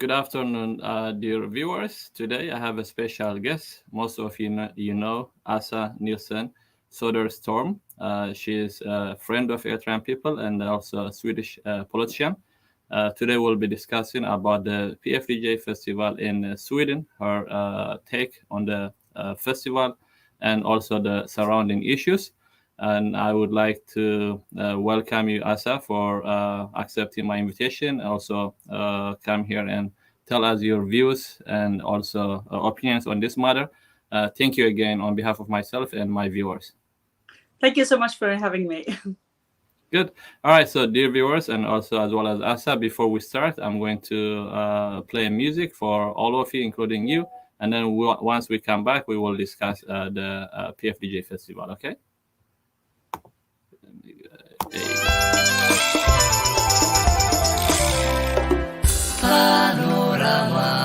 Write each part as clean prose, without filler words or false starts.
Good afternoon, dear viewers. Today I have a special guest. Most of you know Åsa Nilsson Söderström. She is a friend of Eritrean people and also a Swedish politician. Today we'll be discussing about the PFDJ Festival in Sweden, her take on the festival, and also the surrounding issues. And I would like to welcome you, Åsa, for accepting my invitation. Also, come here and tell us your views and also opinions on this matter. Thank you again on behalf of myself and my viewers. Thank you so much for having me. Good. All right. So, dear viewers, and also as well as Åsa, before we start, I'm going to play music for all of you, including you. And then once we come back, we will discuss the PFDJ Festival. Okay? Panorama.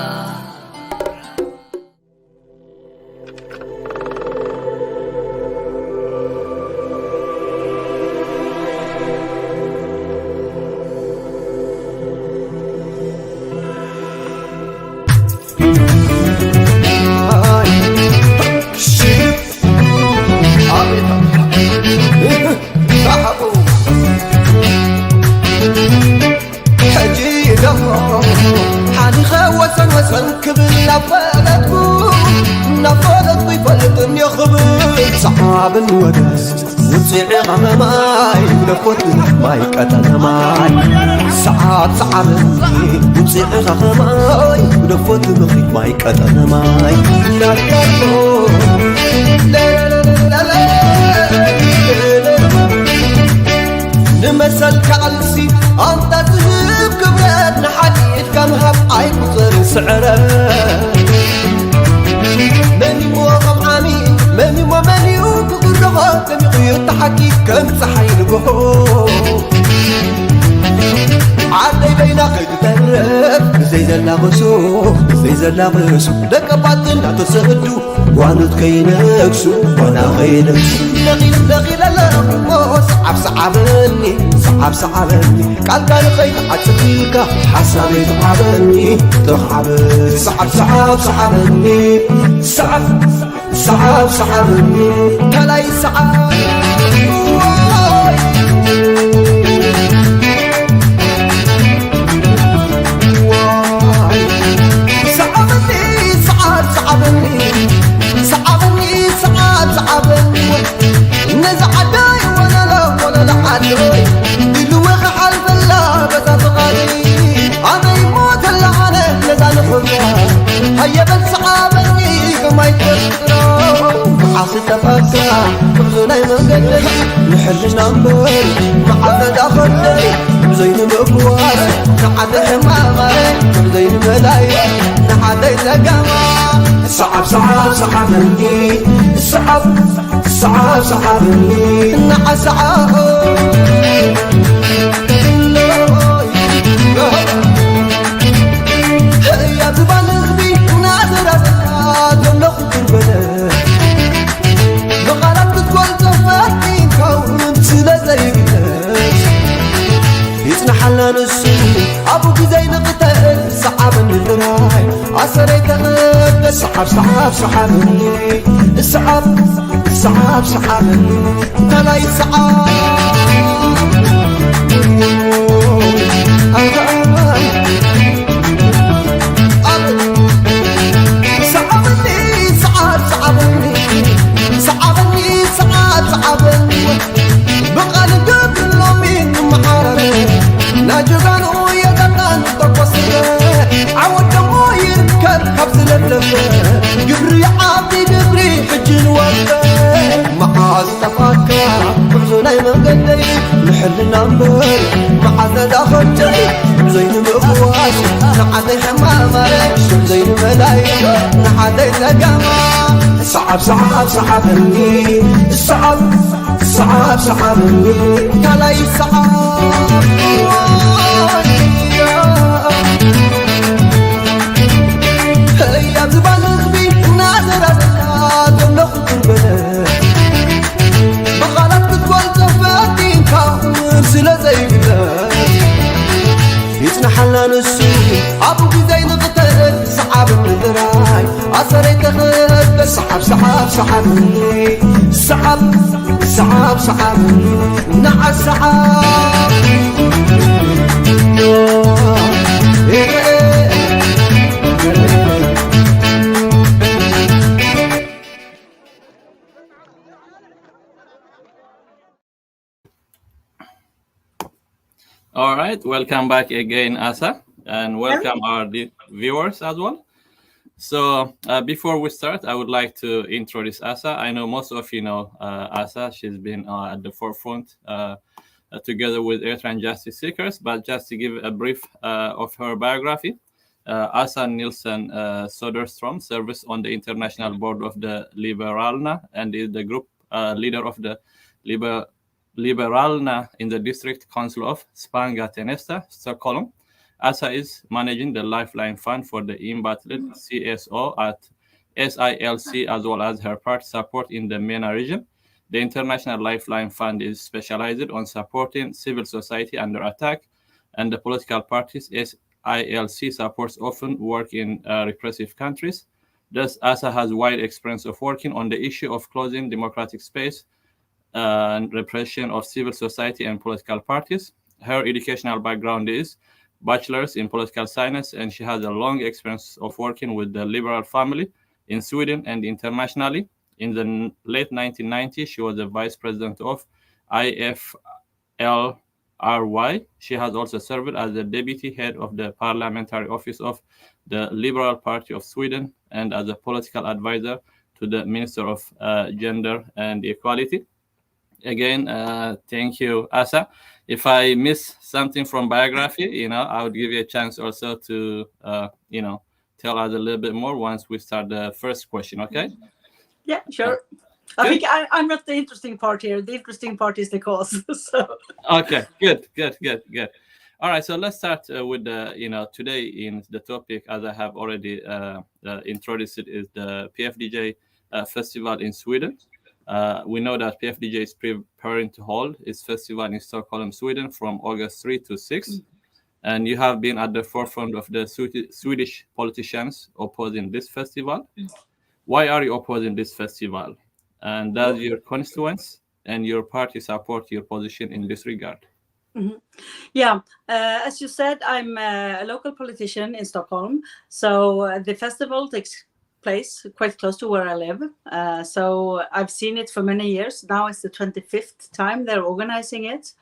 صعب الودس وتصيع غماماي ونفوت ماي كتنماي صعب وتصيع غماماي ونفوت ماي كتنماي نكتو لا لا لا لا نمثل كعلسي أنت تهب كبرات نحديد كم هب عيب وصر سعره مني موقف عميد مني ومني وكبرها كم يغير تحكي كم صحين بحو عدي بين قيد ترف زي زلاغسو دك باطن تصدو وانو تكينكسو وانا غينكسو نغيل لا صعبني قال خيط عتفيك حسابي تخعبني صعبني كلاي صعب هيا بالصعابني كما يتقرأ عاصي تفاكا كبزونا يمقدر نحلنا نبر معنا داخل بزين مقواس نحن حمامة بزين ملايا نحن يتقاما صعبني صعبني نحن أبو جزين قتل صعبني الراي عصري تغب صعبني صعبني تلاي صعب صعبني بقى نقبل لومين محاربين ناجبانو يدقان تقصر عود دمو يركب حبس لفلفة قبري عابدي قبري حجن وقت معاذ تفاكا حبزونا يمقدري نحل نمبر معاذ داخل جري زين مقواس نحادي حمامة زين ملايا نحادي تقاما صعبني صعبني كلاي صعب يا زبان غبي نادر أزاد نخط البلد بغلط تقول تفاتين كامل سلا زي بلاد يتنحل نسي أبو زين قتل صعب الدراي أصري تخرب سحب سحب سحب سحب سحب سحب نع سحب All right, welcome back again, Asa, and welcome our viewers as well. So before we start, I would like to introduce Asa. I know most of you know Asa. She's been at the forefront together with Eritrean justice seekers. But just to give a brief of her biography, Åsa Nilsson Söderström serves on the international board of the Liberalna and is the group leader of the Liberalna in the district council of Spanga Tenesta, Stockholm. Asa is managing the Lifeline Fund for the embattled CSO at SILC, as well as her part support in the MENA region. The International Lifeline Fund is specialized on supporting civil society under attack, and the political parties SILC supports often work in repressive countries. Thus, Asa has wide experience of working on the issue of closing democratic space and repression of civil society and political parties. Her educational background is bachelor's in political science, and she has a long experience of working with the liberal family in Sweden and internationally. In the late 1990s, she was the vice president of IFLRY. She has also served as the deputy head of the parliamentary office of the Liberal Party of Sweden and as a political advisor to the Minister of Gender and Equality. Again, thank you, Asa. If I miss something from biography, I would give you a chance also to, tell us a little bit more once we start the first question, okay? Yeah, sure. I think I'm not the interesting part here. The interesting part is the cause. So. Okay, good. All right, so let's start with the, today in the topic, as I have already introduced it, is the PFDJ Festival in Sweden. We know that PFDJ is preparing to hold its festival in Stockholm, Sweden from August 3 to 6. And you have been at the forefront of the Swedish politicians opposing this festival. Why are you opposing this festival? And does your constituents and your party support your position in this regard? Mm-hmm. Yeah, as you said, I'm a local politician in Stockholm. So the festival takes place quite close to where I live. So I've seen it for many years. Now it's the 25th time they're organizing it.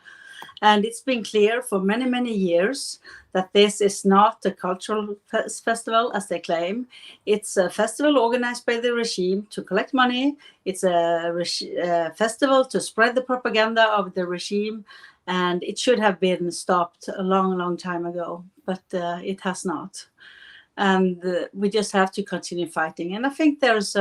And it's been clear for many, many years that this is not a cultural festival, as they claim. It's a festival organized by the regime to collect money. It's a festival to spread the propaganda of the regime. And it should have been stopped a long, long time ago, but it has not. And we just have to continue fighting. And I think there's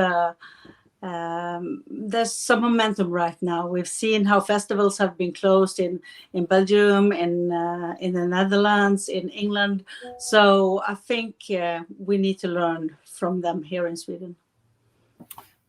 some momentum right now. We've seen how festivals have been closed in Belgium, in the Netherlands, in England. So I think we need to learn from them here in Sweden.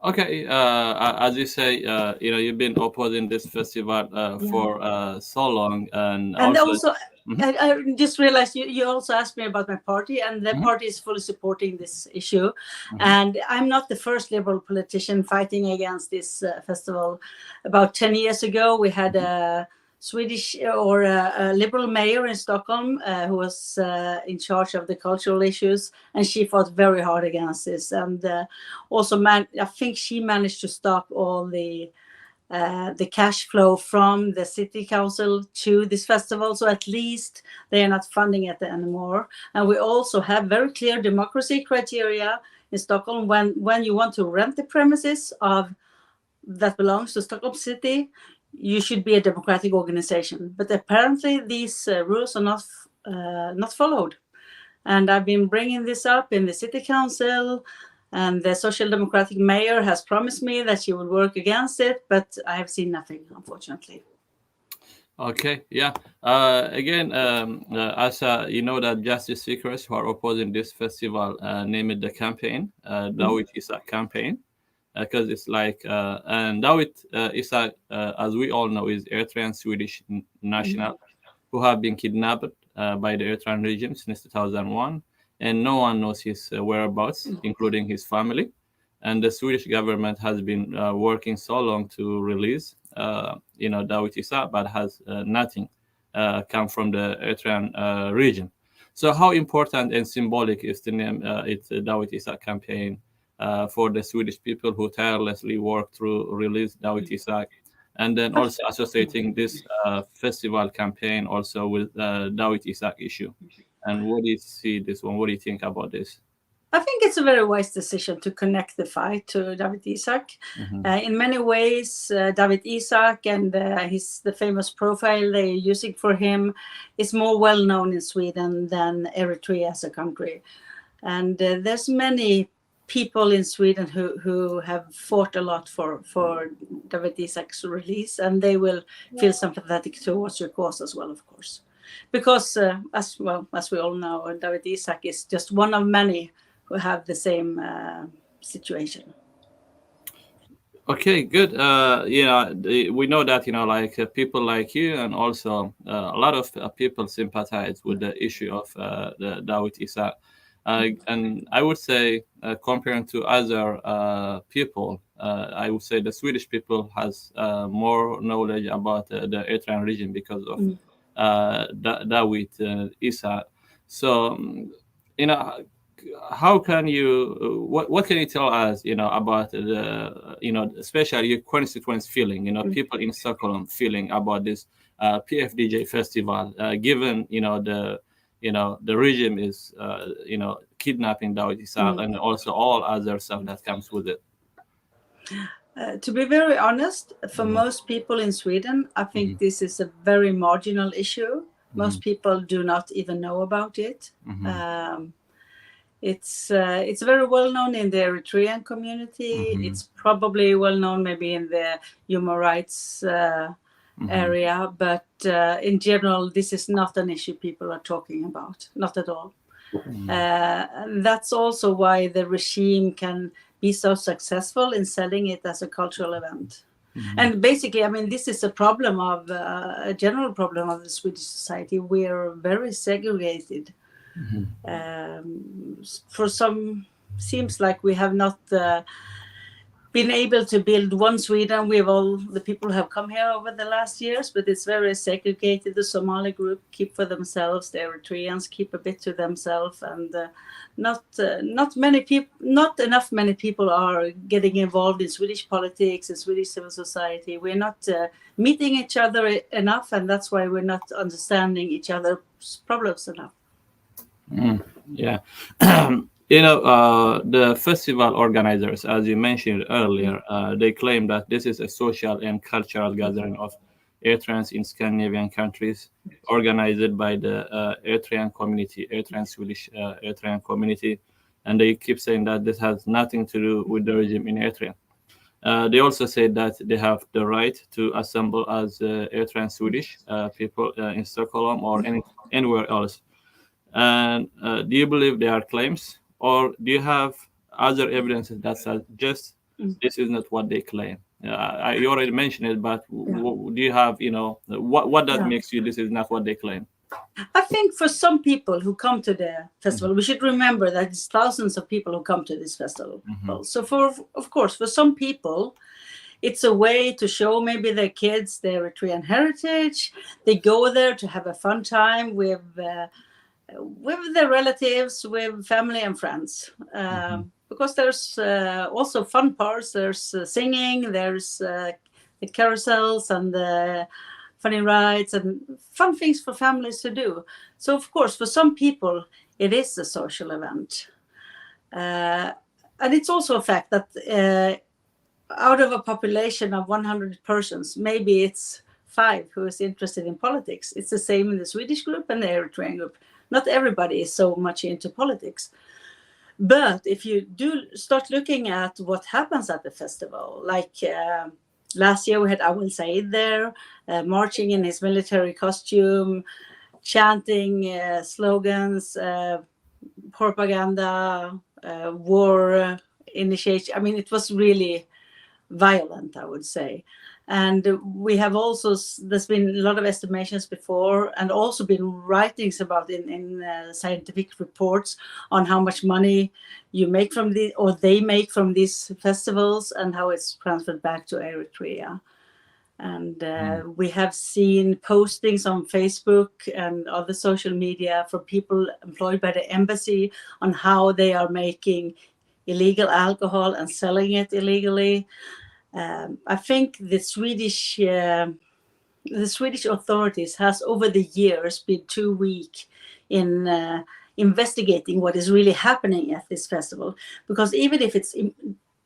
Okay, as you say, you've been opposing this festival for so long, and also I just realized you also asked me about my party, and the party is fully supporting this issue. And I'm not the first liberal politician fighting against this festival. About 10 years ago, we had a Swedish or a liberal mayor in Stockholm who was in charge of the cultural issues, and she fought very hard against this. And also, I think she managed to stop all the cash flow from the city council to this festival. So at least they are not funding it anymore. And we also have very clear democracy criteria in Stockholm. When you want to rent the premises that belongs to Stockholm City, you should be a democratic organization. But apparently these rules are not followed. And I've been bringing this up in the city council, and the Social Democratic mayor has promised me that she will work against it, but I have seen nothing, unfortunately. Okay, yeah. Again, as you know, that justice seekers who are opposing this festival named the campaign, Dawit Isa campaign, because it's like, and Dawit Isa, as we all know, is Eritrean Swedish national who have been kidnapped by the Eritrean regime since 2001, and no one knows his whereabouts, including his family. And the Swedish government has been working so long to release, Dawit Isaak, but has nothing come from the Eritrean region. So how important and symbolic is the name it's Dawit Isaak campaign for the Swedish people who tirelessly work to release Dawit Isaak, and then also associating this festival campaign also with Dawit Isaak issue? And what do you see this one? What do you think about this? I think it's a very wise decision to connect the fight to Dawit Isaak. In many ways, Dawit Isaak and the famous profile they're using for him is more well known in Sweden than Eritrea as a country. And there's many people in Sweden who have fought a lot for Dawit Isaak's release, and they will feel sympathetic towards your cause as well, of course. Because as we all know, Dawit Isaak is just one of many who have the same situation. Okay, good. We know that people like you and also a lot of people sympathize with the issue of the Dawit Isaak, and I would say comparing to other people, I would say the Swedish people has more knowledge about the Eritrean region because of Dawit Isaak. So how can you what can you tell us about the especially your constituents feeling, people in Stockholm feeling about this PFDJ festival, given the regime is kidnapping Dawit Isaak and also all other stuff that comes with it? To be very honest, for most people in Sweden, I think this is a very marginal issue. Most people do not even know about it. It's very well known in the Eritrean community. It's probably well known maybe in the human rights area, but in general, this is not an issue people are talking about, not at all. That's also why the regime can be so successful in selling it as a cultural event. And basically, I mean, this is a problem of a general problem of the Swedish society. We are very segregated. For some, seems like we have not been able to build one Sweden with all the people who have come here over the last years, but it's very segregated. The Somali group keep for themselves, the Eritreans keep a bit to themselves, and not enough many people are getting involved in Swedish politics and Swedish civil society. We're not meeting each other enough, and that's why we're not understanding each other's problems enough. Yeah. The festival organizers, as you mentioned earlier, they claim that this is a social and cultural gathering of Eritreans in Scandinavian countries, organized by the Eritrean community, Eritrean Swedish Eritrean community, and they keep saying that this has nothing to do with the regime in Eritrea. They also say that they have the right to assemble as Eritrean Swedish people in Stockholm or anywhere else. And do you believe their claims, or do you have other evidences that says just this is not what they claim? You already mentioned it, but do you have, what that makes you this is not what they claim? I think for some people who come to the festival, we should remember that it's thousands of people who come to this festival. So of course, for some people, it's a way to show maybe their kids their Eritrean heritage. They go there to have a fun time with their relatives, with family and friends. Because there's also fun parts. There's singing, there's the carousels and the funny rides and fun things for families to do. So of course, for some people, it is a social event. And it's also a fact that out of a population of 100 persons, maybe it's 5 who is interested in politics. It's the same in the Swedish group and the Eritrean group. Not everybody is so much into politics. But if you do start looking at what happens at the festival, like last year we had Awil Said there, marching in his military costume, chanting slogans, propaganda, war initiation. I mean, it was really violent, I would say. And we have also, there's been a lot of estimations before, and also been writings about in scientific reports on how much money you make from the, or they make from these festivals, and how it's transferred back to Eritrea. And we have seen postings on Facebook and other social media from people employed by the embassy on how they are making illegal alcohol and selling it illegally. I think the Swedish authorities has over the years been too weak in investigating what is really happening at this festival. Because even if it's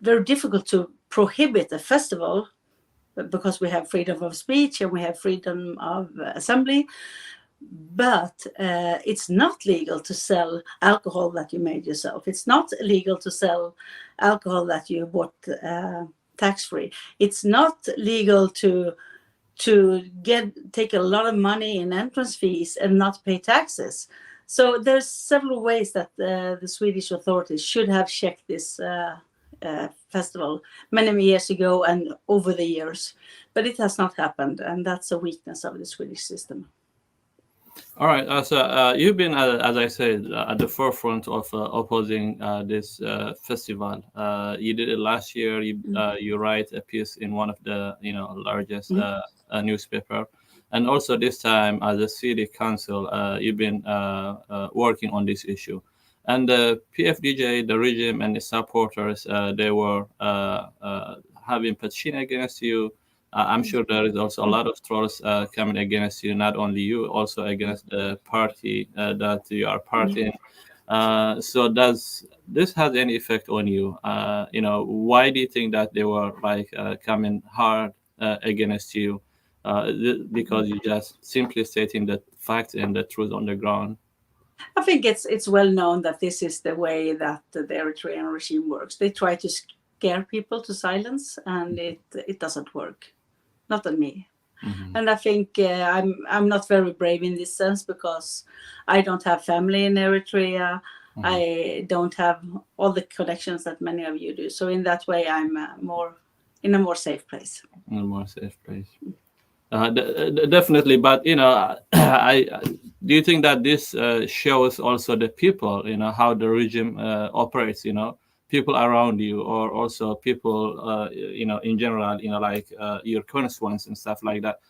very difficult to prohibit a festival, because we have freedom of speech and we have freedom of assembly, but it's not legal to sell alcohol that you made yourself. It's not illegal to sell alcohol that you bought tax-free. It's not legal to take a lot of money in entrance fees and not pay taxes. So there's several ways that the Swedish authorities should have checked this festival many years ago and over the years, but it has not happened, and that's a weakness of the Swedish system. All right. So you've been, as I said, at the forefront of opposing this festival. You did it last year. You write a piece in one of the largest newspaper, and also this time as a city council, you've been working on this issue. And the PFDJ, the regime, and its supporters, they were having petition against you. I'm sure there is also a lot of trolls coming against you, not only you, also against the party that you are part in. So does this have any effect on you? Why do you think that they were coming hard against you? Because you just simply stating the facts and the truth on the ground? I think it's well known that this is the way that the Eritrean regime works. They try to scare people to silence, and it doesn't work. Not on me. Mm-hmm. And I think I'm not very brave in this sense, because I don't have family in Eritrea. Mm-hmm. I don't have all the connections that many of you do. So in that way, I'm in a more safe place. In a more safe place. Definitely, but do you think that this shows also the people, how the regime operates, people around you, or also people, in general, your constituents and stuff like that?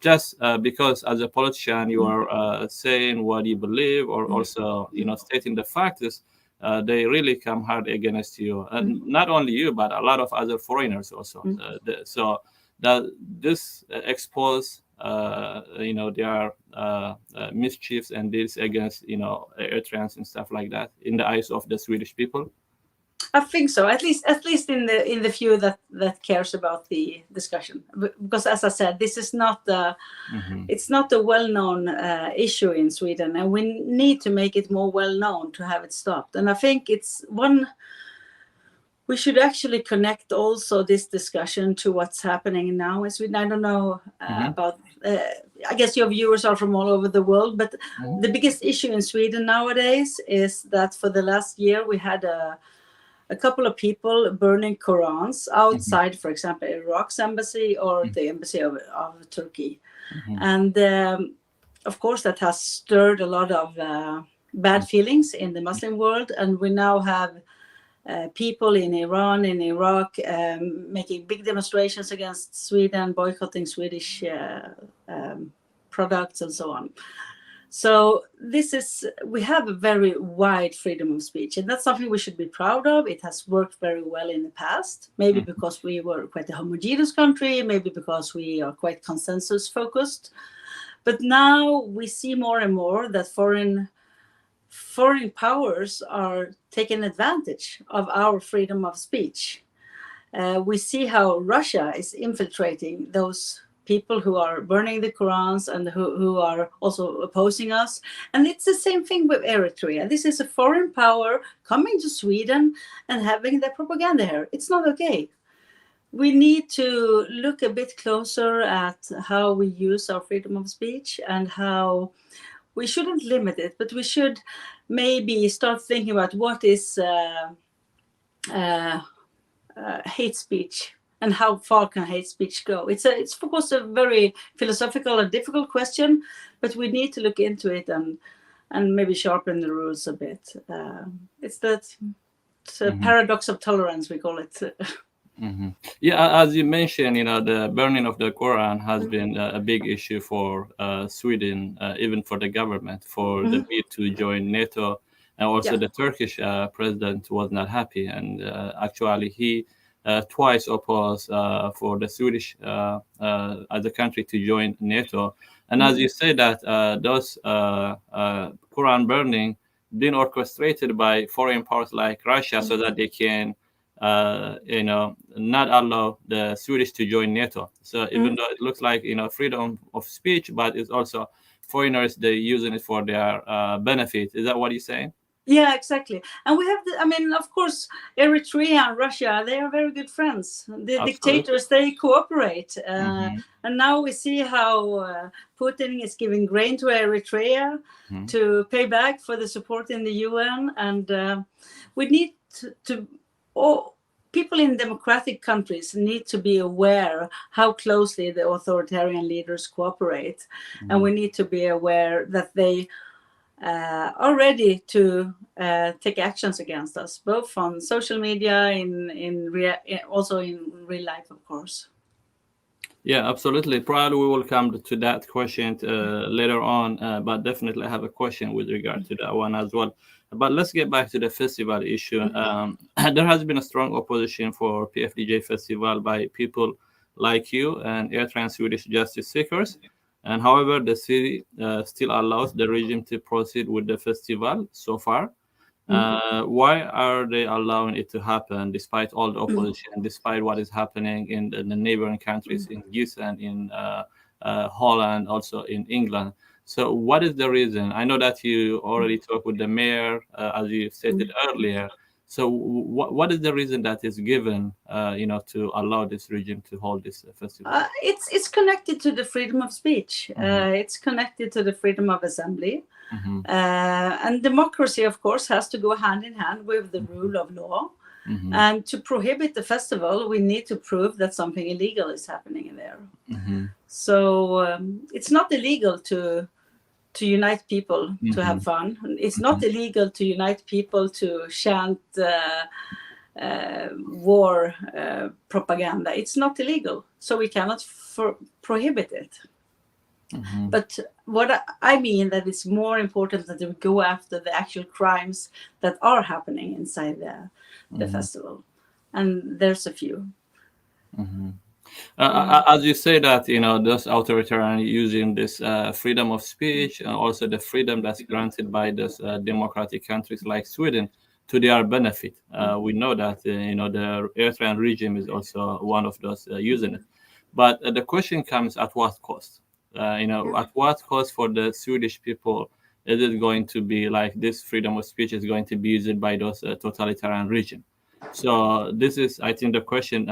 Just because as a politician you are saying what you believe, or also stating the facts, they really come hard against you, and not only you, but a lot of other foreigners also. So that this expose their mischiefs and deeds against Eritreans and stuff like that in the eyes of the Swedish people. I think so, at least in the few that cares about the discussion, because as I said, this is not it's not a well-known issue in Sweden, and we need to make it more well-known to have it stopped. And I think we should actually connect also this discussion to what's happening now in Sweden. I don't know about, I guess your viewers are from all over the world, but the biggest issue in Sweden nowadays is that for the last year we had a couple of people burning Qurans outside, for example, Iraq's embassy or the embassy of Turkey. And of course that has stirred a lot of bad feelings in the Muslim world, and we now have people in Iran, in Iraq, making big demonstrations against Sweden, boycotting Swedish products and so on. So we have a very wide freedom of speech, and that's something we should be proud of. It has worked very well in the past, maybe because we were quite a homogeneous country, maybe because we are quite consensus focused. But now we see more and more that foreign powers are taking advantage of our freedom of speech. We see how Russia is infiltrating those people who are burning the Qurans and who are also opposing us. And it's the same thing with Eritrea. This is a foreign power coming to Sweden and having their propaganda here. It's not okay. We need to look a bit closer at how we use our freedom of speech, and how we shouldn't limit it, but we should maybe start thinking about what is hate speech and how far can hate speech go? It's of course a very philosophical and difficult question, but we need to look into it and maybe sharpen the rules a bit. It's a paradox of tolerance, we call it. Yeah, as you mentioned, the burning of the Quran has been a big issue for Sweden, even for the government, for the bid to join NATO. And also the Turkish president was not happy. And actually, he twice opposed for the Swedish as a country to join NATO. And as you say that those Quran burning been orchestrated by foreign powers like Russia so that they can not allow the Swedish to join NATO. So even though it looks like, freedom of speech, but it's also foreigners, they're using it for their benefit. Is that what you're saying? Yeah, exactly. And we have, of course, Eritrea and Russia, they are very good friends. The dictators, they cooperate. And now we see how Putin is giving grain to Eritrea to pay back for the support in the UN. And we need people in democratic countries need to be aware how closely the authoritarian leaders cooperate. And we need to be aware that they are ready to take actions against us, both on social media, also in real life, of course. Yeah, absolutely. Probably we will come to that question later on, but definitely I have a question with regard to that one as well. But let's get back to the festival issue. There has been a strong opposition for PFDJ Festival by people like you and Eritrean Swedish justice seekers. And however, the city still allows the regime to proceed with the festival so far. Why are they allowing it to happen despite all the opposition, despite what is happening in the neighboring countries, in Gissen, in Holland, also in England? So what is the reason? I know that you already talked with the mayor, as you stated earlier. So what is the reason that is given, to allow this regime to hold this festival? It's connected to the freedom of speech. It's connected to the freedom of assembly. And democracy, of course, has to go hand in hand with the rule of law. And to prohibit the festival, we need to prove that something illegal is happening in there. So it's not illegal to unite people to have fun. It's not illegal to unite people to chant war propaganda. It's not illegal, so we cannot prohibit it. But what I mean that it's more important that we go after the actual crimes that are happening inside the festival, and there's a few. As you say that, those authoritarian using this freedom of speech and also the freedom that's granted by those democratic countries like Sweden to their benefit. We know that, the Eritrean regime is also one of those using it. But the question comes at what cost? At what cost for the Swedish people is it going to be like this freedom of speech is going to be used by those totalitarian regime? So this is, I think, the question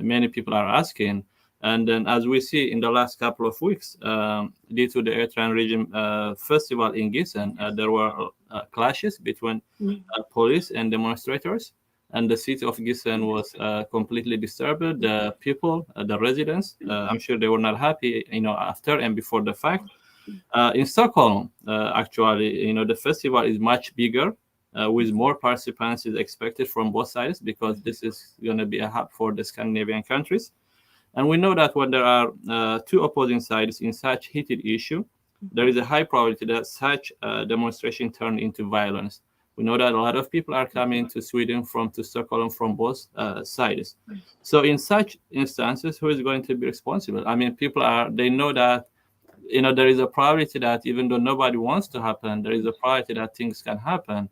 many people are asking. And then as we see in the last couple of weeks, due to the Eritrean regime festival in Gissen, there were clashes between police and demonstrators. And the city of Gissen was completely disturbed. The people, the residents, I'm sure they were not happy, after and before the fact. In Stockholm, actually, the festival is much bigger. With more participants is expected from both sides because this is going to be a hub for the Scandinavian countries. And we know that when there are two opposing sides in such heated issue, there is a high probability that such demonstration turn into violence. We know that a lot of people are coming to Sweden to Stockholm from both sides. So in such instances, who is going to be responsible? I mean, they know that, there is a probability that even though nobody wants to happen, there is a probability that things can happen.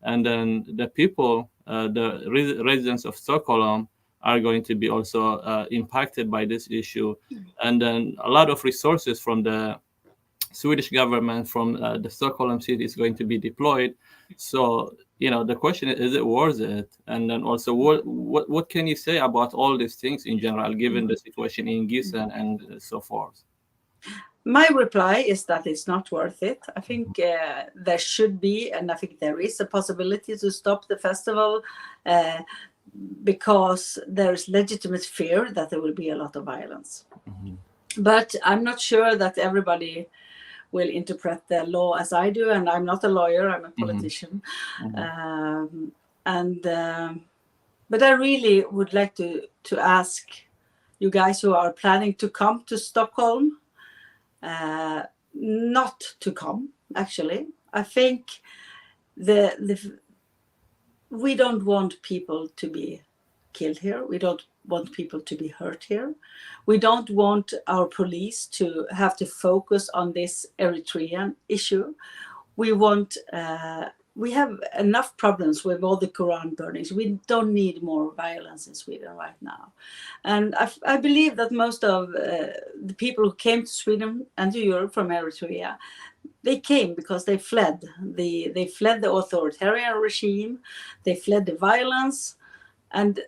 And then the people, the residents of Stockholm are going to be also impacted by this issue. And then a lot of resources from the Swedish government, from the Stockholm city is going to be deployed. So, the question is it worth it? And then also, what can you say about all these things in general, given the situation in Gissen and so forth? My reply is that it's not worth it. I think there should be, and I think there is a possibility to stop the festival. because there is legitimate fear that there will be a lot of violence. But I'm not sure that everybody will interpret the law as I do, and I'm not a lawyer, I'm a politician. But I really would like to ask you guys who are planning to come to Stockholm, not to come, actually. I think we don't want people to be killed here. We don't want people to be hurt here. We don't want our police to have to focus on this Eritrean issue. We have enough problems with all the Quran burnings. We don't need more violence in Sweden right now. And I believe that most of the people who came to Sweden and to Europe from Eritrea, they came because they fled. They fled the authoritarian regime. They fled the violence. And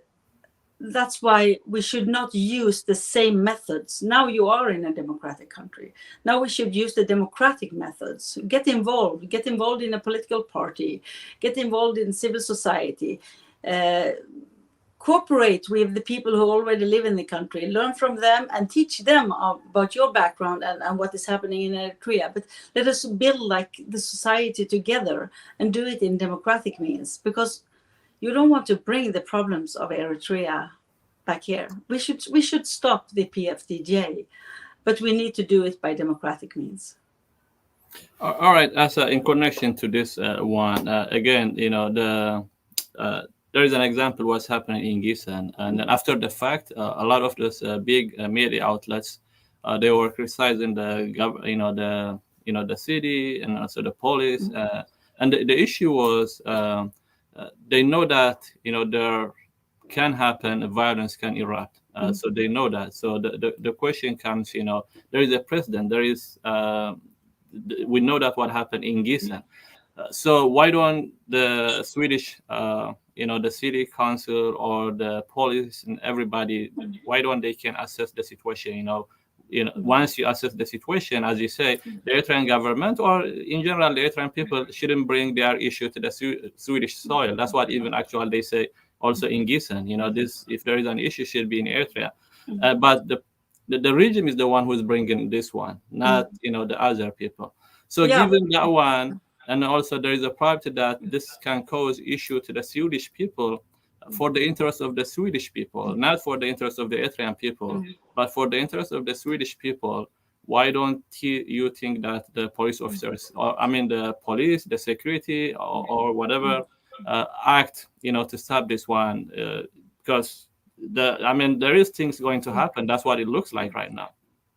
that's why we should not use the same methods. Now you are in a democratic country. Now we should use the democratic methods. Get involved in a political party, get involved in civil society, cooperate with the people who already live in the country, learn from them and teach them about your background and what is happening in Eritrea. But let us build like the society together and do it in democratic means, because you don't want to bring the problems of Eritrea back here. We should stop the PFDJ, but we need to do it by democratic means. All right, Asa, in connection to this one, again, there is an example what's happening in Gießen, and then after the fact, a lot of those big media outlets, they were criticizing the city and also the police, and the issue was. They know that there can happen, violence can erupt. So they know that. So the question comes, there is a precedent. There is we know that what happened in Gießen. So why don't the Swedish, the city council or the police and everybody, why don't they can assess the situation? Once you assess the situation, as you say, the Eritrean government or in general, the Eritrean people shouldn't bring their issue to the Swedish soil. That's what even actually they say also in Gießen. This, if there is an issue, should be in Eritrea. But the regime is the one who's bringing this one, not the other people. So given that one, and also there is a probability that this can cause issue to the Swedish people, for the interest of the Swedish people, not for the interest of the Eritrean people, but for the interest of the Swedish people, why don't you think that the police officers, or the police, the security, or whatever, act, to stop this one? Because there is things going to happen. That's what it looks like right now.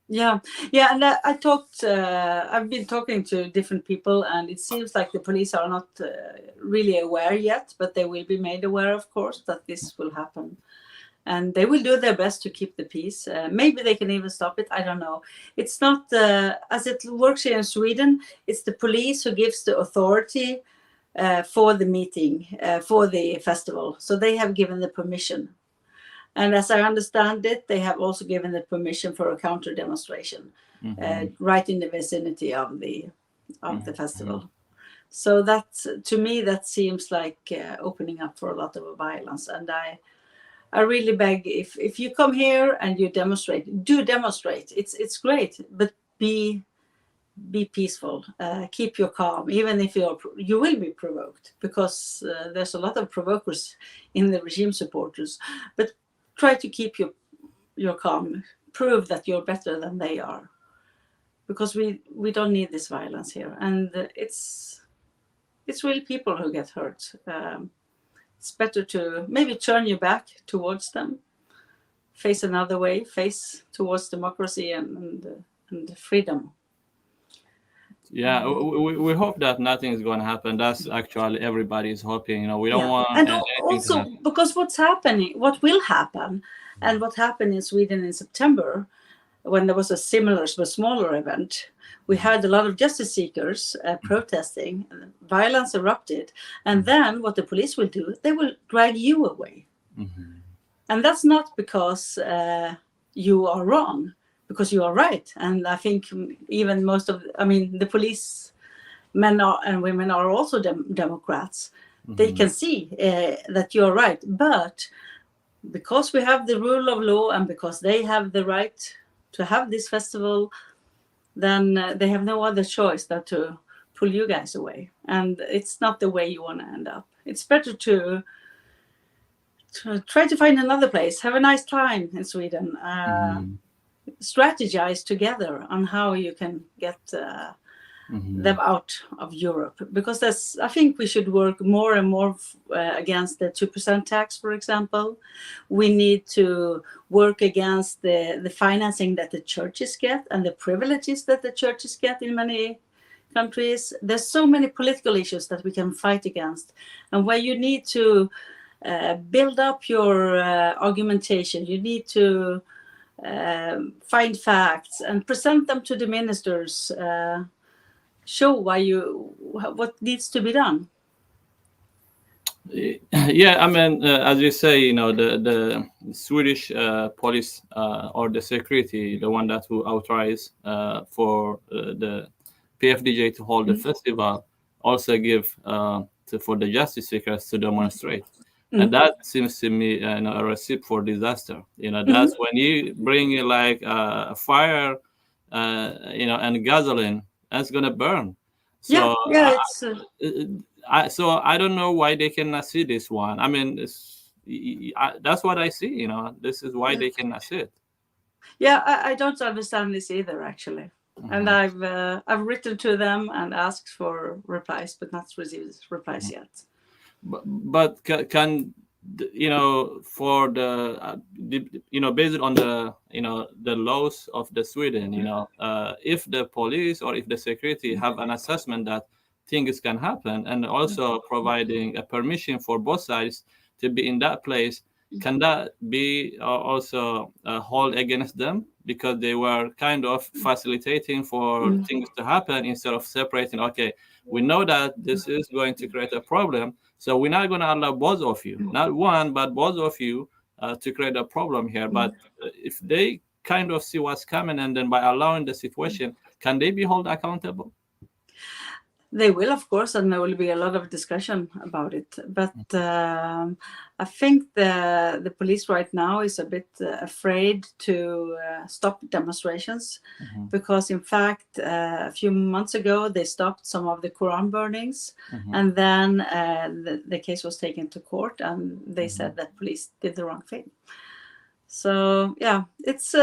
Yeah, and I've been talking to different people, and it seems like the police are not really aware yet, but they will be made aware, of course, that this will happen. And they will do their best to keep the peace. Maybe they can even stop it. I don't know. It's not, as it works here in Sweden, it's the police who gives the authority for the meeting, for the festival. So they have given the permission. And as I understand it, they have also given the permission for a counter demonstration right in the vicinity of the festival. So that, to me, that seems like opening up for a lot of violence. And I really beg, if you come here and you demonstrate, do demonstrate. It's great, but be peaceful. Keep your calm, even if you will be provoked, because there's a lot of provokers in the regime supporters. But try to keep your calm. Prove that you're better than they are, because we don't need this violence here. And it's really people who get hurt. It's better to maybe turn your back towards them, face another way, face towards democracy and freedom. Yeah, we hope that nothing is going to happen. That's actually everybody is hoping. We don't want. And also because what will happen, and what happened in Sweden in September, when there was a similar but smaller event, we had a lot of justice seekers protesting. Violence erupted, and then what the police will do, they will drag you away, and that's not because you are wrong. Because you are right. And I think even the police men and women are also Democrats. they can see that you're right. But because we have the rule of law and because they have the right to have this festival, then they have no other choice than to pull you guys away. And it's not the way you want to end up. It's better to try to find another place, have a nice time in Sweden, strategize together on how you can get them out of Europe. Because I think we should work more and more against the 2% tax, for example. We need to work against the financing that the churches get and the privileges that the churches get in many countries. There's so many political issues that we can fight against, and where you need to build up your argumentation. You need to find facts and present them to the ministers. Show what needs to be done. Yeah, I mean, as you say, the Swedish police or the security, the one that will authorize for the PFDJ to hold the festival, also give for the justice seekers to demonstrate. And that seems to me a recipe for disaster. That's when you bring like fire, and gasoline, that's gonna burn. So so I don't know why they cannot see this one. I mean, that's what I see. This is why they cannot see it. Yeah, I don't understand this either, actually. And I've written to them and asked for replies, but not received replies yet. But can for the based on the the laws of the Sweden, if the police or if the security have an assessment that things can happen, and also providing a permission for both sides to be in that place, can that be also hold against them because they were kind of facilitating for things to happen instead of separating? Okay, we know that this is going to create a problem, so we're not going to allow both of you, not one, but both of you, to create a problem here. But if they kind of see what's coming, and then by allowing the situation, can they be held accountable? They will, of course, and there will be a lot of discussion about it. But I think the police right now is a bit afraid to stop demonstrations, because, in fact, a few months ago, they stopped some of the Quran burnings, and then the case was taken to court, and they said that police did the wrong thing. So, yeah, it's...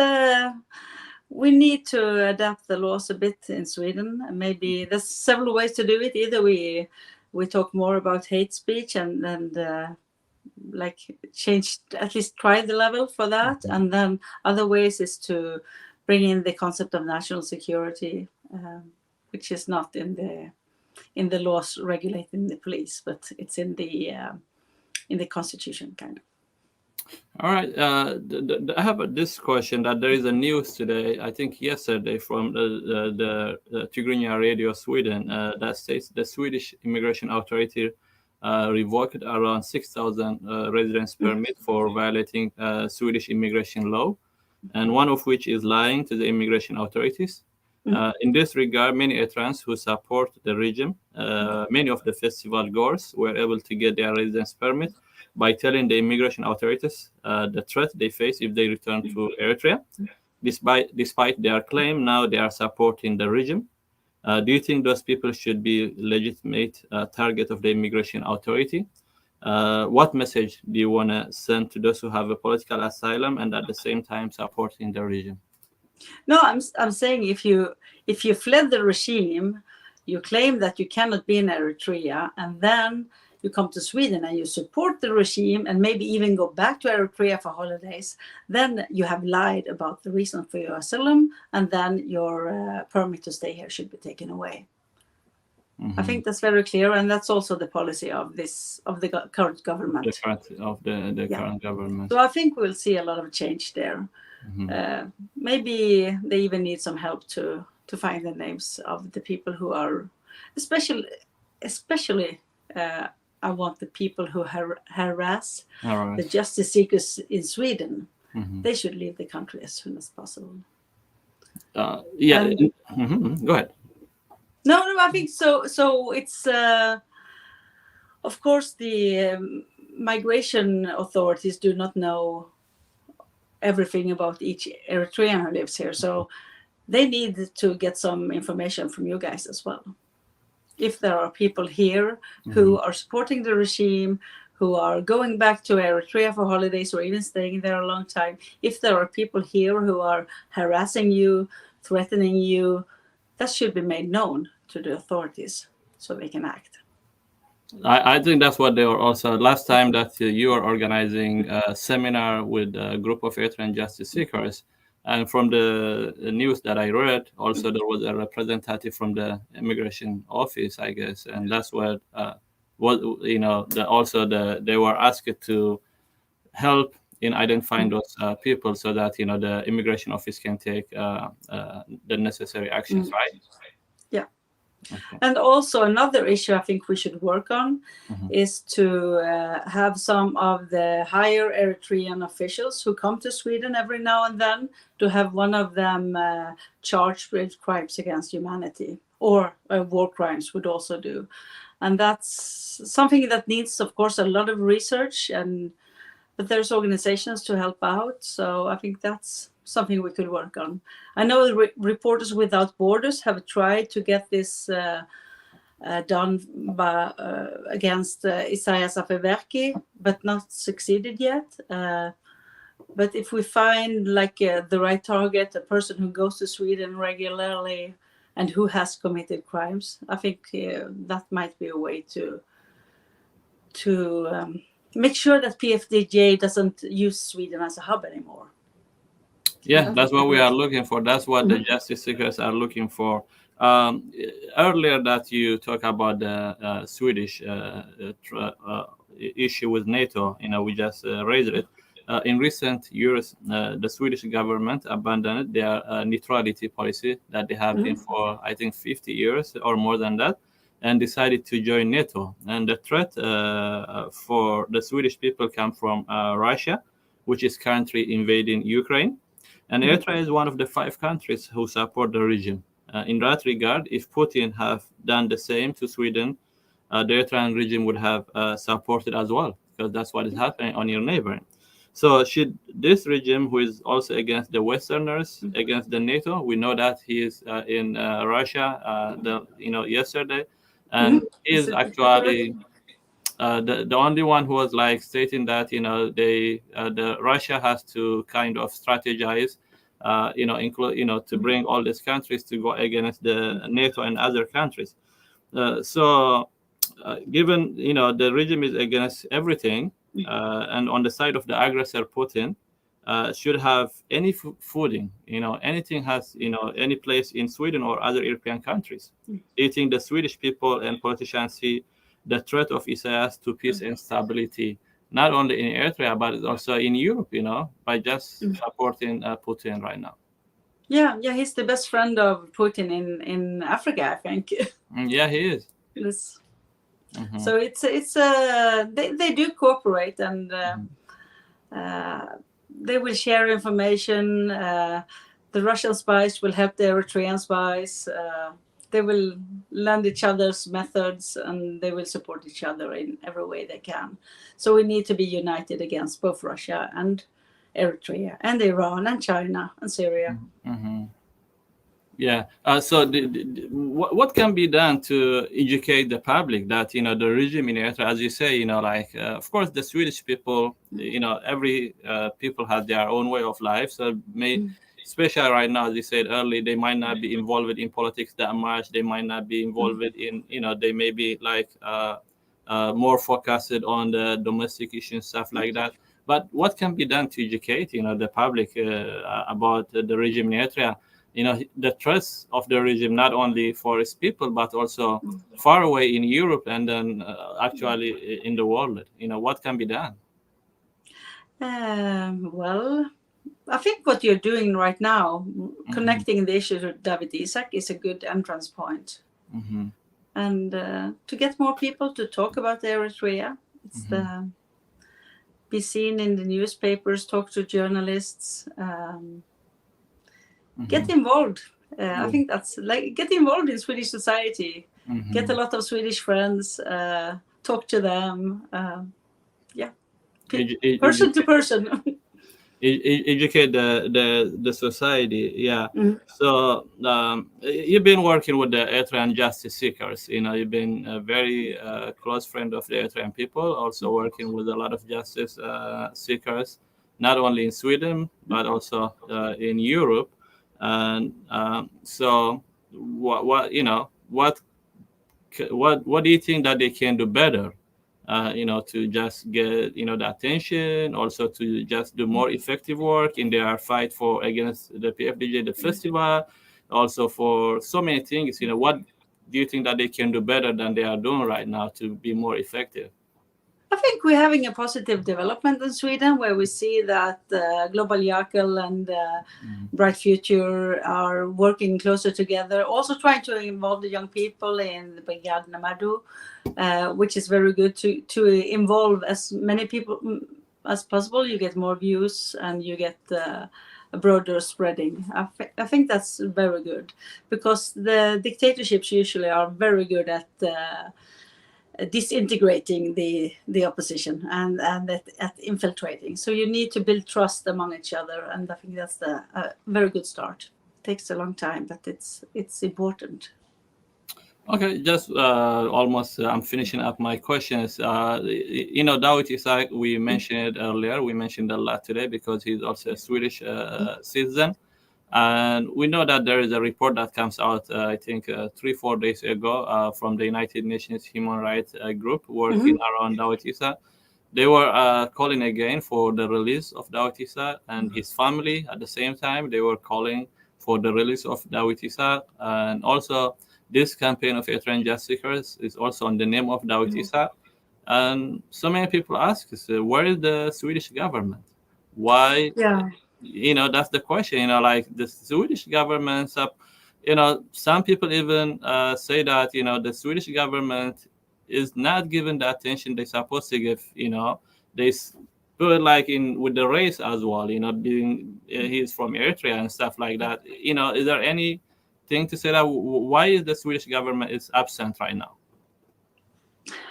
we need to adapt the laws a bit in Sweden. Maybe there's several ways to do it. Either we talk more about hate speech and like change, at least try the level for that. And then other ways is to bring in the concept of national security, which is not in the laws regulating the police, but it's in the constitution, kind of. All right. I have this question that there is a news today, I think yesterday, from the Tigrinya Radio Sweden, that states the Swedish Immigration Authority revoked around 6,000 residence permit for violating Swedish immigration law, and one of which is lying to the immigration authorities. In this regard, many Eritreans who support the regime, many of the festival goers, were able to get their residence permit by telling the immigration authorities the threat they face if they return to Eritrea. Despite their claim, now they are supporting the regime. Do you think those people should be legitimate target of the immigration authority? What message do you want to send to those who have a political asylum and at the same time supporting the regime? No, I'm saying if you fled the regime, you claim that you cannot be in Eritrea, and then you come to Sweden and you support the regime and maybe even go back to Eritrea for holidays, then you have lied about the reason for your asylum, and then your permit to stay here should be taken away. I think that's very clear, and that's also the policy of the current government. The current government. So I think we'll see a lot of change there. Maybe they even need some help to find the names of the people who are, especially I want the people who harass the justice seekers in Sweden. They should leave the country as soon as possible. Go ahead. No, I think so. So it's of course, the migration authorities do not know everything about each Eritrean who lives here. So they need to get some information from you guys as well. If there are people here who are supporting the regime, who are going back to Eritrea for holidays or even staying there a long time, if there are people here who are harassing you, threatening you, that should be made known to the authorities so they can act. I think that's what they were also last time that you were organizing a seminar with a group of Eritrean justice seekers. And from the news that I read, also there was a representative from the immigration office, I guess, and that's what they were asked to help in identifying those people so that the immigration office can take the necessary actions, right? Yeah. Okay. And also another issue I think we should work on is to have some of the higher Eritrean officials who come to Sweden every now and then, to have one of them charged with crimes against humanity, or war crimes would also do. And that's something that needs, of course, a lot of research, but there's organizations to help out. So I think that's something we could work on. I know Reporters Without Borders have tried to get this done against Isaias Afewerki, but not succeeded yet. But if we find the right target, a person who goes to Sweden regularly and who has committed crimes, I think that might be a way to make sure that PFDJ doesn't use Sweden as a hub anymore. Yeah, that's what we are looking for. That's what the justice seekers are looking for. Earlier that you talked about the Swedish issue with NATO, we just raised it. In recent years, the Swedish government abandoned their neutrality policy that they have been for, I think, 50 years or more than that, and decided to join NATO. And the threat for the Swedish people come from Russia, which is currently invading Ukraine. And Eritrea is one of the 5 countries who support the regime. In that regard, if Putin have done the same to Sweden, the Eritrean regime would have supported as well, because that's what is happening on your neighboring. So should this regime, who is also against the Westerners, against the NATO, we know that he is in Russia, yesterday, and is actually the only one who was stating that the Russia has to kind of strategize, to bring all these countries to go against the NATO and other countries. Given the regime is against everything, and on the side of the aggressor Putin, should have any footing, anything has any place in Sweden or other European countries. Do you think the Swedish people and politicians see the threat of Isaias to peace and stability, not only in Eritrea, but also in Europe, by just supporting Putin right now? Yeah, he's the best friend of Putin in Africa, I think. Yeah, he is. Yes. So it's they do cooperate, and they will share information. The Russian spies will help the Eritrean spies. They will learn each other's methods, and they will support each other in every way they can. So we need to be united against both Russia and Eritrea and Iran and China and Syria. Yeah. So what can be done to educate the public that, the regime in Eritrea, as you say, of course, the Swedish people, every people has their own way of life. So especially right now, as you said earlier, they might not be involved in politics that much. They might not be involved in, they may be more focused on the domestic issues, stuff like that. But what can be done to educate, the public about the regime in Eritrea? The threats of the regime, not only for its people, but also far away in Europe and then actually in the world. What can be done? Well, I think what you're doing right now, connecting the issues with David Isaac, is a good entrance point. And to get more people to talk about Eritrea, it's be seen in the newspapers, talk to journalists, get involved. I think that's get involved in Swedish society, get a lot of Swedish friends, talk to them. Person to person. Educate the society. Yeah. So you've been working with the Eritrean justice seekers. You've been a very close friend of the Eritrean people, also working with a lot of justice seekers, not only in Sweden but also in Europe. And so what do you think that they can do better to just get the attention, also to just do more effective work in their fight against the PFDJ, the festival, also for so many things? What do you think that they can do better than they are doing right now to be more effective? I think we're having a positive development in Sweden, where we see that Global Yakel and Bright Future are working closer together, also trying to involve the young people in the Brigade Namadu, which is very good to involve as many people as possible. You get more views and you get a broader spreading. I think that's very good, because the dictatorships usually are very good at disintegrating the opposition and at infiltrating. So you need to build trust among each other, and I think that's a very good start. It takes a long time, but it's important. Okay, just almost I'm finishing up my questions. Dawit Isaak, we mentioned it earlier. We mentioned a lot today because he's also a Swedish citizen. And we know that there is a report that comes out, I think, 3-4 days ago from the United Nations Human Rights Group working around Dawit Isaak. They were calling again for the release of Dawit Isaak and his family. At the same time, they were calling for the release of Dawit Isaak. And also, this campaign of Eritrean Justice Seekers is also on the name of Dawit Isaak. And so many people ask, where is the Swedish government? Why? Yeah. That's the question. Like the Swedish government, some people even say that the Swedish government is not given the attention they're supposed to give. They put it like with the race as well. Being he's from Eritrea and stuff like that. Is there anything to say that why is the Swedish government is absent right now?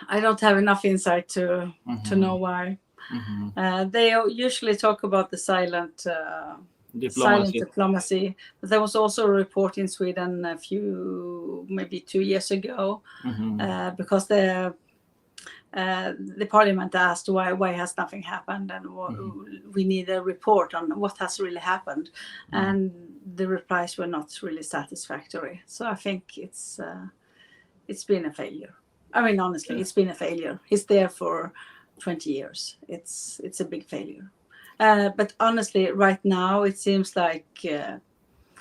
I don't have enough insight to know why. They usually talk about the silent diplomacy. But there was also a report in Sweden maybe 2 years ago, because the parliament asked why has nothing happened, and we need a report on what has really happened, and the replies were not really satisfactory. So I think it's been a failure. I mean, honestly, it's been a failure. He's there for 20 years. It's a big failure. But honestly, right now, it seems like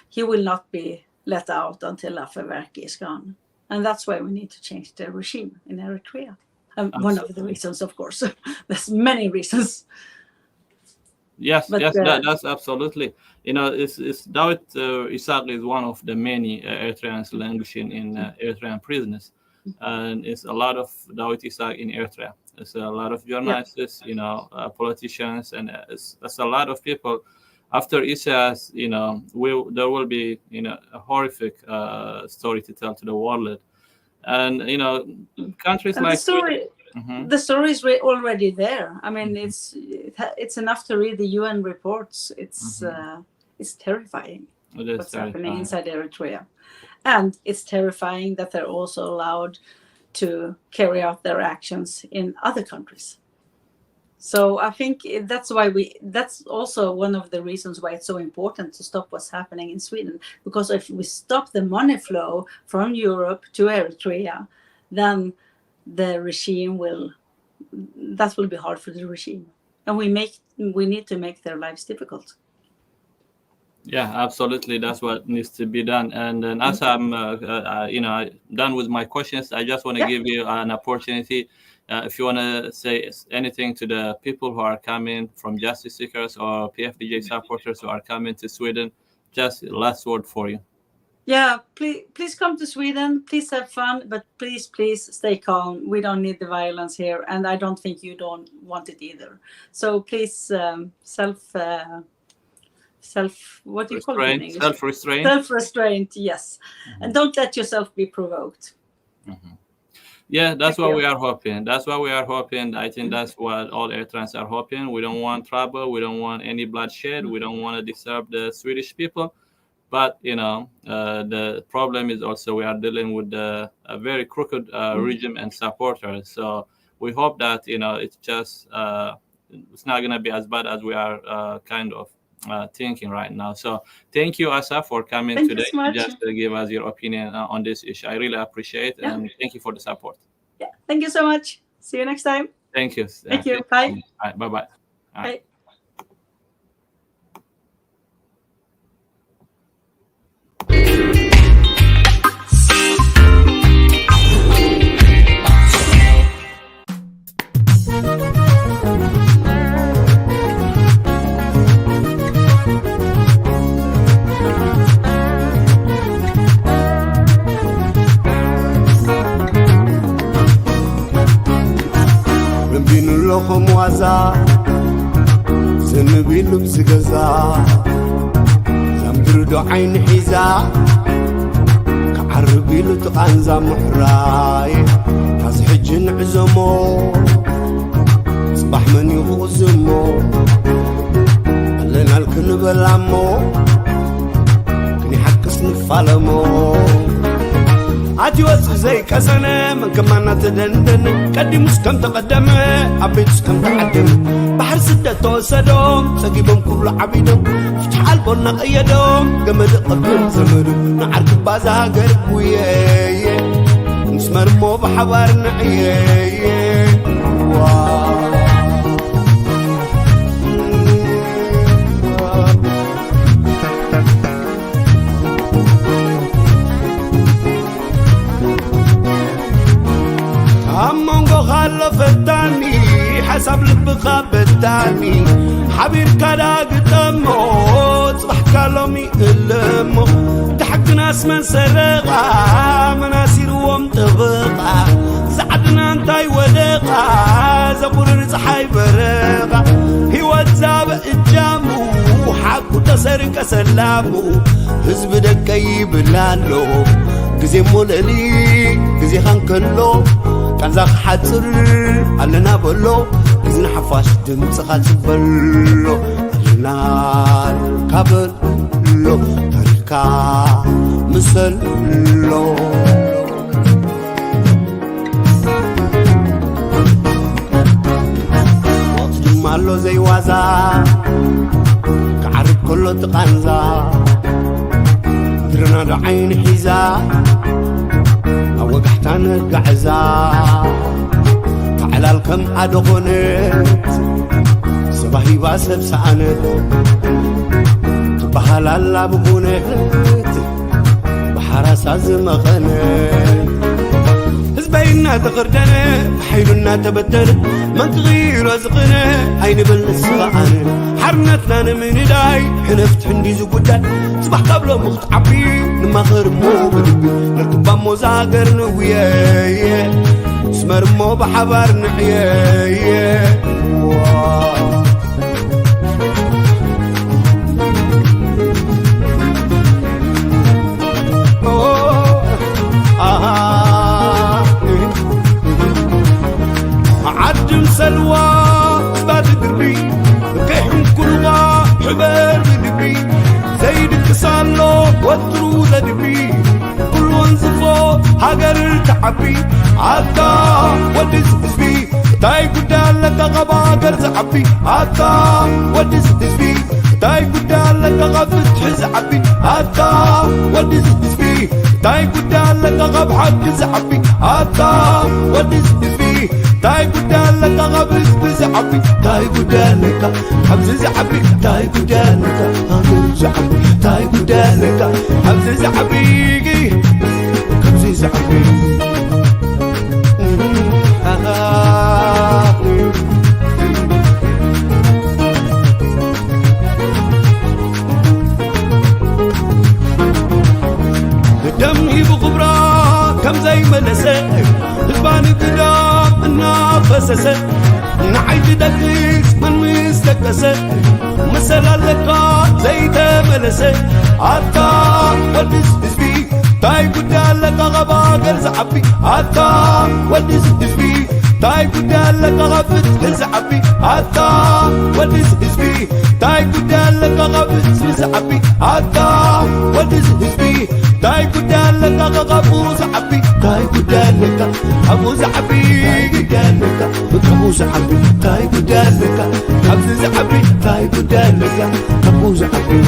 he will not be let out until Afewerki is gone. And that's why we need to change the regime in Eritrea. One of the reasons, of course. There's many reasons. Yes, that's absolutely. It's Dawit Isaak is one of the many Eritreans languishing in Eritrean prisons. And it's a lot of Dawit Isaak in Eritrea. It's a lot of journalists, politicians, and it's a lot of people. After Isaias, there will be, a horrific story to tell to the world. And, countries like the story is already there. I mean, it's enough to read the UN reports. It's terrifying what's happening inside Eritrea. And it's terrifying that they're also allowed to carry out their actions in other countries. So I think that's also one of the reasons why it's so important to stop what's happening in Sweden. Because if we stop the money flow from Europe to Eritrea, then the regime will be hard for the regime. And we need to make their lives difficult. Yeah, absolutely. That's what needs to be done. And then as I'm, done with my questions, I just want to give you an opportunity. If you want to say anything to the people who are coming from justice seekers or PFDJ supporters who are coming to Sweden, just last word for you. Yeah, please come to Sweden. Please have fun, but please stay calm. We don't need the violence here, and I don't think you don't want it either. So please, what do you call it in English? Self-restraint. Self-restraint, yes. And don't let yourself be provoked. Yeah, that's Thank what you. we are hoping. That's what we are hoping. I think that's what all Eritreans are hoping. We don't want trouble. We don't want any bloodshed. We don't want to disturb the Swedish people. But the problem is also we are dealing with a very crooked regime and supporters. So we hope that it's just it's not going to be as bad as we are kind of thinking right now. So thank you, Asa, for coming Thank you today so much. just to give us your opinion on this issue. I really appreciate it, Yeah. and thank you for the support. Yeah. Thank you so much. See you next time. Thank you. Thank you. Bye. All right, bye-bye. All right. Bye. لكم وزا زنبي لبس غزا زمبردو عين حيزا كعربي لتقانزا محراي حز حجن عزمو صباح من يغزمو قلنا الكل بلامو كني حكس نفالمو عادي وصل زي كسنة من كمان تدندن قديم مسكم تقدم عبيد مسكم تقدم بحر سدة توسدهم سقيبهم كل عبيدهم فتح البنا قيدهم قمد قبل زمرهم نعرف بازها قرب وياي نسمر مو بحوارنا عياي فتاني حسب لبخا بتاني حبيب كدا قدمو صبح كلامي قلمو تحق ناس من سرقا مناسير ومتبقا سعدنا انتاي ودقا زبور رزحاي برقا هيوات زابق الجامو حقو تسرق سلامو حزب دكاي بلالو قزي مولالي قزي خانكلو كان زاق حاضر علنا بلو إذن حفاش دمس خاتبلو علنا كابلو تركا مسلو وقت جمالو زي وازا كعرب كله تقانزا درنا دعين حيزا وقحتان قعزا تعلال كم عدغنت صباحي باسب سعنت تبحال الله ببونت بحراس عزم غنت هزبينا تغردنا بحيلنا تبتر من تغير رزقنا عين بالنسغان حرنتنا من داي حنفت حندي زقودات صباح قبل مخت عبي لما غرمو بدبي نركب موزاقر نوياي اسمر مو بحبار نحياي عدم سلوى بعد قربي قيحهم كلها حبار بدبي زيد اتصالو وطرو لدبي كل وانزفو هاقر تعبي عطا ودس اسبي تاي قدال لك غبا قرز عبي عطا ودس اسبي تاي قدال لك غفت حز عبي عطا ودس اسبي تاي قدال لك غب حق زعبي عطا ودس اسبي تاي قدال لك غبز بزعبي تاي قدال لك حبز زعبي تاي قدال لك غبز زعبي تاي قدال لك حبز زعبي حبز زعبي دمي بغبرة كم زي ملسة البان قدام النافسة نعيد دقيس من مستكسة مسلا لك زي تملسة عطا ودس بي تاي قدالك غباقر زعبي عطا ودس اسبي تاي قدالك غفت زعبي عطا ودس اسبي تاي قدالك غفت زعبي عطا ودس اسبي تاي قدالك غبو زعبي تاي قدالك ابو زعبي قدالك ابو زعبي تاي قدالك ابو زعبي تاي قدالك ابو زعبي